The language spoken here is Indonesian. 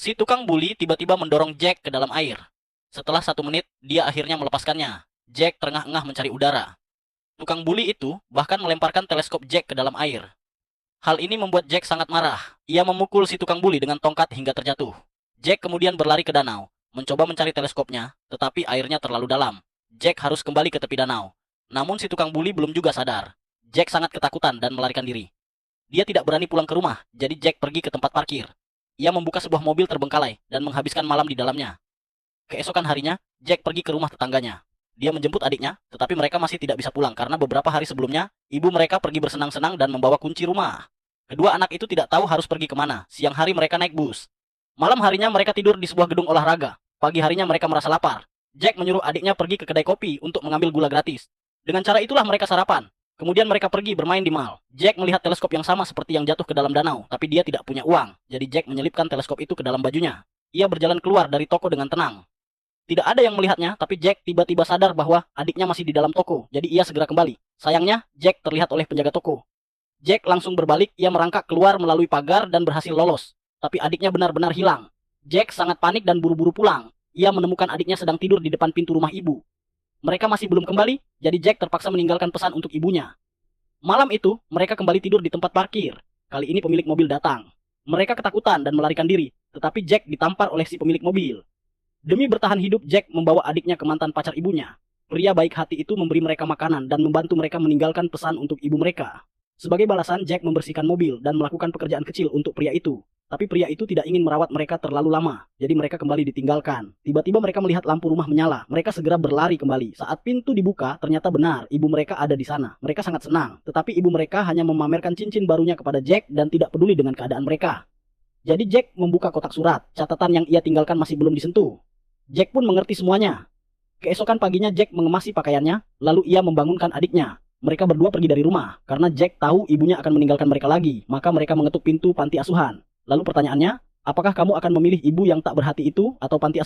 Si tukang buli tiba-tiba mendorong Jack ke dalam air. Setelah 1 menit, dia akhirnya melepaskannya. Jack terengah-engah mencari udara. Tukang buli itu bahkan melemparkan teleskop Jack ke dalam air. Hal ini membuat Jack sangat marah. Ia memukul si tukang buli dengan tongkat hingga terjatuh. Jack kemudian berlari ke danau, mencoba mencari teleskopnya, tetapi airnya terlalu dalam. Jack harus kembali ke tepi danau. Namun si tukang buli belum juga sadar. Jack sangat ketakutan dan melarikan diri. Dia tidak berani pulang ke rumah, jadi Jack pergi ke tempat parkir. Ia membuka sebuah mobil terbengkalai dan menghabiskan malam di dalamnya. Keesokan harinya, Jack pergi ke rumah tetangganya. Dia menjemput adiknya, tetapi mereka masih tidak bisa pulang karena beberapa hari sebelumnya, ibu mereka pergi bersenang-senang dan membawa kunci rumah. Kedua anak itu tidak tahu harus pergi kemana. Siang hari mereka naik bus. Malam harinya mereka tidur di sebuah gedung olahraga. Pagi harinya mereka merasa lapar. Jack menyuruh adiknya pergi ke kedai kopi untuk mengambil gula gratis. Dengan cara itulah mereka sarapan. Kemudian mereka pergi bermain di mall. Jack melihat teleskop yang sama seperti yang jatuh ke dalam danau, tapi dia tidak punya uang. Jadi Jack menyelipkan teleskop itu ke dalam bajunya. Ia berjalan keluar dari toko dengan tenang. Tidak ada yang melihatnya, tapi Jack tiba-tiba sadar bahwa adiknya masih di dalam toko. Jadi ia segera kembali. Sayangnya, Jack terlihat oleh penjaga toko. Jack langsung berbalik, ia merangkak keluar melalui pagar dan berhasil lolos. Tapi adiknya benar-benar hilang. Jack sangat panik dan buru-buru pulang. Ia menemukan adiknya sedang tidur di depan pintu rumah ibu. Mereka masih belum kembali, jadi Jack terpaksa meninggalkan pesan untuk ibunya. Malam itu, mereka kembali tidur di tempat parkir. Kali ini pemilik mobil datang. Mereka ketakutan dan melarikan diri, tetapi Jack ditampar oleh si pemilik mobil. Demi bertahan hidup, Jack membawa adiknya ke mantan pacar ibunya. Pria baik hati itu memberi mereka makanan dan membantu mereka meninggalkan pesan untuk ibu mereka. Sebagai balasan, Jack membersihkan mobil dan melakukan pekerjaan kecil untuk pria itu. Tapi pria itu tidak ingin merawat mereka terlalu lama, jadi mereka kembali ditinggalkan. Tiba-tiba mereka melihat lampu rumah menyala. Mereka segera berlari kembali. Saat pintu dibuka, ternyata benar ibu mereka ada di sana. Mereka sangat senang, tetapi ibu mereka hanya memamerkan cincin barunya kepada Jack dan tidak peduli dengan keadaan mereka. Jadi Jack membuka kotak surat. Catatan yang ia tinggalkan masih belum disentuh. Jack pun mengerti semuanya. Keesokan paginya Jack mengemasi pakaiannya, lalu ia membangunkan adiknya. Mereka berdua pergi dari rumah, karena Jack tahu ibunya akan meninggalkan mereka lagi, maka mereka mengetuk pintu panti asuhan. Lalu pertanyaannya, apakah kamu akan memilih ibu yang tak berhati itu atau panti asuhan?